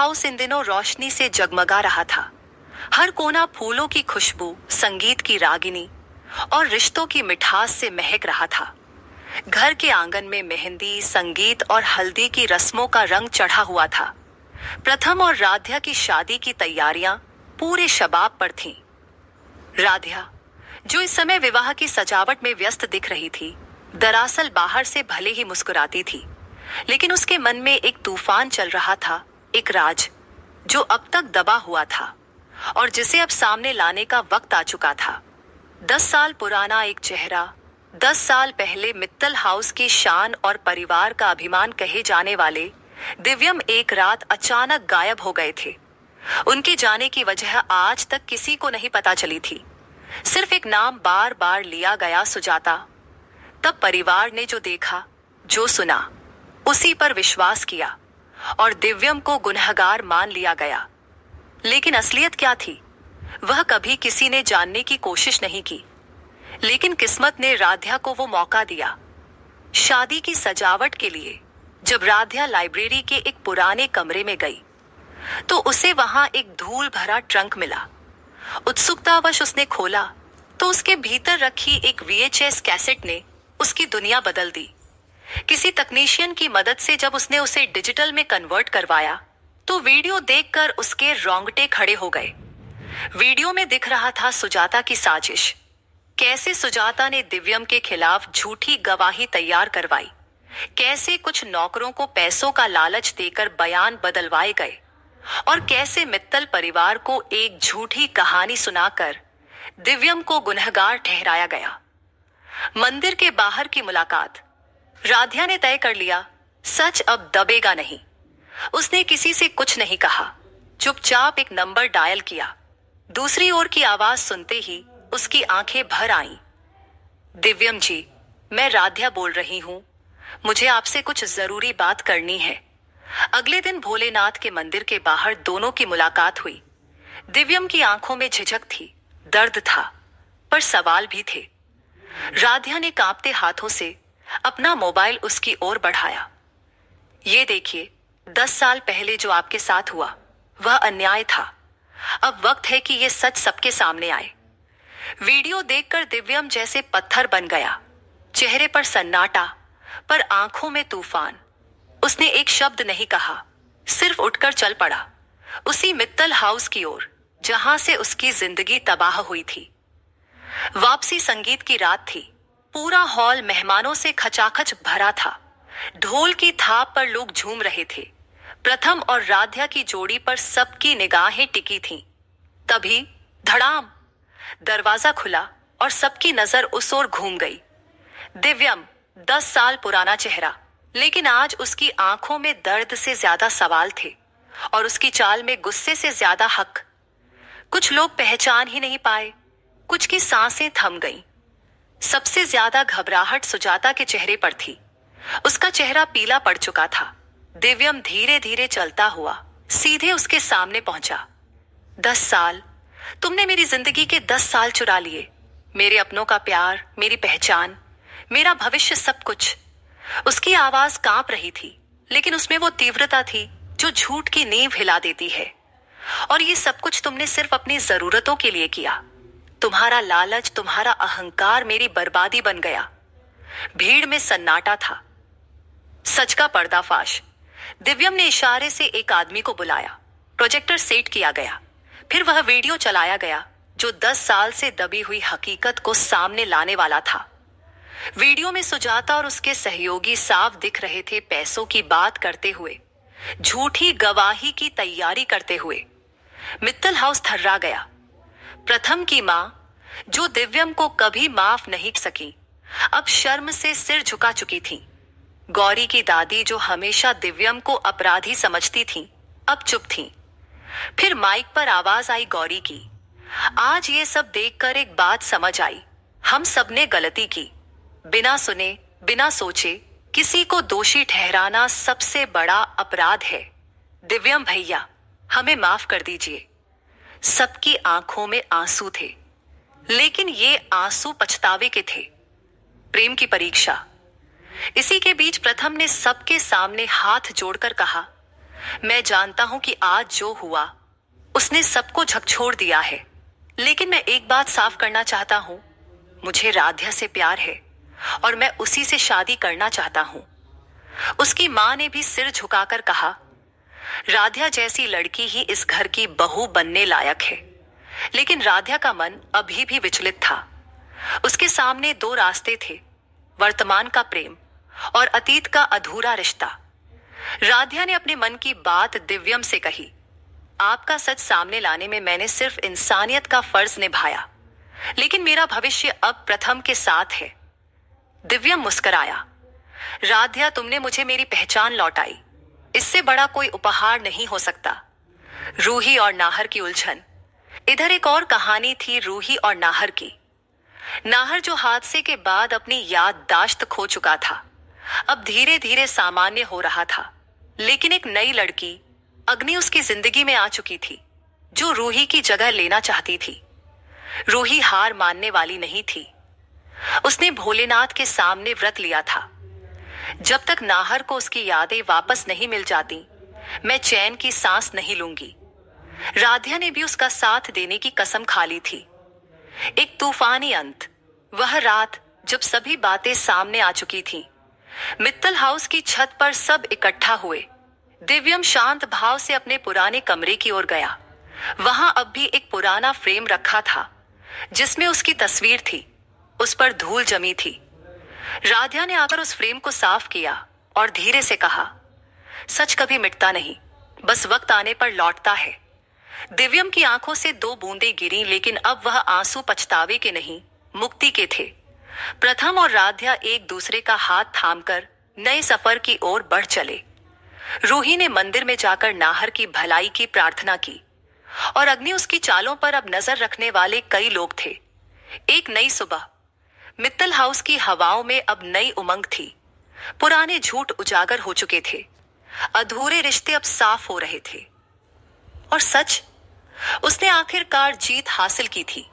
House in दिनों रोशनी से जगमगा रहा था। हर कोना फूलों की खुशबू, संगीत की रागिनी और रिश्तों की मिठास से महक रहा था। घर के आंगन में मेहंदी, संगीत और हल्दी की रस्मों का रंग चढ़ा हुआ था। प्रथम और राध्या की शादी की तैयारियां पूरे शबाब पर थीं। राध्या, जो इस समय विवाह की सजावट में व्यस्त दिख रही थी, दरअसल बाहर से भले ही मुस्कुराती थी, लेकिन उसके मन में एक तूफान चल रहा था, एक राज जो अब तक दबा हुआ था और जिसे अब सामने लाने का वक्त आ चुका था। 10 साल पुराना एक चेहरा, 10 साल पहले मित्तल हाउस की शान और परिवार का अभिमान कहे जाने वाले दिव्यम एक रात अचानक गायब हो गए थे। उनके जाने की वजह आज तक किसी को नहीं पता चली थी। सिर्फ एक नाम बार बार लिया गया, सुजाता। तब परिवार ने जो देखा, जो सुना, उसी पर विश्वास किया और दिव्यम को गुनहगार मान लिया गया। लेकिन असलियत क्या थी, वह कभी किसी ने जानने की कोशिश नहीं की। लेकिन किस्मत ने राध्या को वो मौका दिया। शादी की सजावट के लिए जब राध्या लाइब्रेरी के एक पुराने कमरे में गई, तो उसे वहां एक धूल भरा ट्रंक मिला। उत्सुकतावश उसने खोला तो उसके भीतर रखी एक VHS कैसेट ने उसकी दुनिया बदल दी। किसी तकनीशियन की मदद से जब उसने उसे डिजिटल में कन्वर्ट करवाया, तो वीडियो देखकर उसके रोंगटे खड़े हो गए। वीडियो में दिख रहा था सुजाता की साजिश। कैसे सुजाता ने दिव्यम के खिलाफ झूठी गवाही तैयार करवाई, कैसे कुछ नौकरों को पैसों का लालच देकर बयान बदलवाए गए और कैसे मित्तल परिवार को एक झूठी कहानी सुनाकर दिव्यम को गुनहगार ठहराया गया। मंदिर के बाहर की मुलाकात। राध्या ने तय कर लिया, सच अब दबेगा नहीं। उसने किसी से कुछ नहीं कहा, चुपचाप एक नंबर डायल किया। दूसरी ओर की आवाज सुनते ही उसकी आंखें भर आईं। दिव्यम जी, मैं राध्या बोल रही हूं। मुझे आपसे कुछ जरूरी बात करनी है। अगले दिन भोलेनाथ के मंदिर के बाहर दोनों की मुलाकात हुई। दिव्यम की आंखों में झिझक थी, दर्द था, पर सवाल भी थे। राध्या ने कांपते हाथों से अपना मोबाइल उसकी ओर बढ़ाया। ये देखिए, 10 साल पहले जो आपके साथ हुआ, वह अन्याय था। अब वक्त है कि ये सच सबके सामने आए। वीडियो देखकर दिव्यम जैसे पत्थर बन गया। चेहरे पर सन्नाटा, पर आंखों में तूफान। उसने एक शब्द नहीं कहा, सिर्फ उठकर चल पड़ा, उसी मित्तल हाउस की ओर जहां से उसकी जिंदगी तबाह हुई थी। वापसी संगीत की रात थी। पूरा हॉल मेहमानों से खचाखच भरा था। ढोल की थाप पर लोग झूम रहे थे। प्रथम और राध्या की जोड़ी पर सबकी निगाहें टिकी थीं। तभी धड़ाम, दरवाजा खुला और सबकी नजर उस ओर घूम गई। दिव्यम, 10 साल पुराना चेहरा, लेकिन आज उसकी आंखों में दर्द से ज्यादा सवाल थे और उसकी चाल में गुस्से से ज्यादा हक। कुछ लोग पहचान ही नहीं पाए, कुछ की सांसें थम गईं। सबसे ज्यादा घबराहट सुजाता के चेहरे पर थी। उसका चेहरा पीला पड़ चुका था। दिव्यम धीरे धीरे चलता हुआ सीधे उसके सामने पहुंचा। 10 साल, तुमने मेरी जिंदगी के 10 साल चुरा लिए। मेरे अपनों का प्यार, मेरी पहचान, मेरा भविष्य, सब कुछ। उसकी आवाज कांप रही थी, लेकिन उसमें वो तीव्रता थी जो झूठ की नींव हिला देती है। और ये सब कुछ तुमने सिर्फ अपनी जरूरतों के लिए किया। तुम्हारा लालच, तुम्हारा अहंकार मेरी बर्बादी बन गया। भीड़ में सन्नाटा था। सच का पर्दाफाश। दिव्यम ने इशारे से एक आदमी को बुलाया। प्रोजेक्टर सेट किया गया। फिर वह वीडियो चलाया गया जो 10 साल से दबी हुई हकीकत को सामने लाने वाला था। वीडियो में सुजाता और उसके सहयोगी साफ दिख रहे थे, पैसों की बात करते हुए, झूठी गवाही की तैयारी करते हुए। मित्तल हाउस थर्रा गया। प्रथम की मां, जो दिव्यम को कभी माफ नहीं सकी, अब शर्म से सिर झुका चुकी थी। गौरी की दादी, जो हमेशा दिव्यम को अपराधी समझती थी, अब चुप थी। फिर माइक पर आवाज आई गौरी की। आज ये सब देखकर एक बात समझ आई, हम सबने गलती की। बिना सुने, बिना सोचे किसी को दोषी ठहराना सबसे बड़ा अपराध है। दिव्यम भैया, हमें माफ कर दीजिए। सबकी आंखों में आंसू थे, लेकिन ये आंसू पछतावे के थे, प्रेम की परीक्षा। इसी के बीच प्रथम ने सबके सामने हाथ जोड़कर कहा, मैं जानता हूं कि आज जो हुआ उसने सबको झकझोर दिया है, लेकिन मैं एक बात साफ करना चाहता हूं। मुझे राध्या से प्यार है और मैं उसी से शादी करना चाहता हूं। उसकी मां ने भी सिर झुकाकर कहा, राध्या जैसी लड़की ही इस घर की बहू बनने लायक है। लेकिन राध्या का मन अभी भी विचलित था। उसके सामने दो रास्ते थे, वर्तमान का प्रेम और अतीत का अधूरा रिश्ता। राध्या ने अपने मन की बात दिव्यम से कही, आपका सच सामने लाने में मैंने सिर्फ इंसानियत का फर्ज निभाया, लेकिन मेरा भविष्य अब प्रथम के साथ है। दिव्यम मुस्कुराया, राध्या तुमने मुझे मेरी पहचान लौटाई, इससे बड़ा कोई उपहार नहीं हो सकता। रूही और नाहर की उलझन। इधर एक और कहानी थी रूही और नाहर की। नाहर जो हादसे के बाद अपनी याददाश्त खो चुका था, अब धीरे धीरे सामान्य हो रहा था। लेकिन एक नई लड़की अग्नि उसकी जिंदगी में आ चुकी थी, जो रूही की जगह लेना चाहती थी। रूही हार मानने वाली नहीं थी। उसने भोलेनाथ के सामने व्रत लिया था, जब तक नाहर को उसकी यादें वापस नहीं मिल जाती, मैं चैन की सांस नहीं लूंगी। राध्या ने भी उसका साथ देने की कसम खा ली थी। एक तूफानी अंत। वह रात जब सभी बातें सामने आ चुकी थीं। मित्तल हाउस की छत पर सब इकट्ठा हुए। दिव्यम शांत भाव से अपने पुराने कमरे की ओर गया। वहां अब भी एक पुराना फ्रेम रखा था, जिसमें उसकी तस्वीर थी। उस पर धूल जमी थी। राध्या ने आकर उस फ्रेम को साफ किया और धीरे से कहा, सच कभी मिटता नहीं, बस वक्त आने पर लौटता है। दिव्यम की आंखों से दो बूंदें गिरी, लेकिन अब वह आंसू पछतावे के नहीं, मुक्ति के थे। प्रथम और राध्या एक दूसरे का हाथ थामकर नए सफर की ओर बढ़ चले। रूही ने मंदिर में जाकर नाहर की भलाई की प्रार्थना की और अग्नि उसकी चालों पर अब नजर रखने वाले कई लोग थे। एक नई सुबह। मित्तल हाउस की हवाओं में अब नई उमंग थी। पुराने झूठ उजागर हो चुके थे। अधूरे रिश्ते अब साफ हो रहे थे। और सच, उसने आखिरकार जीत हासिल की थी।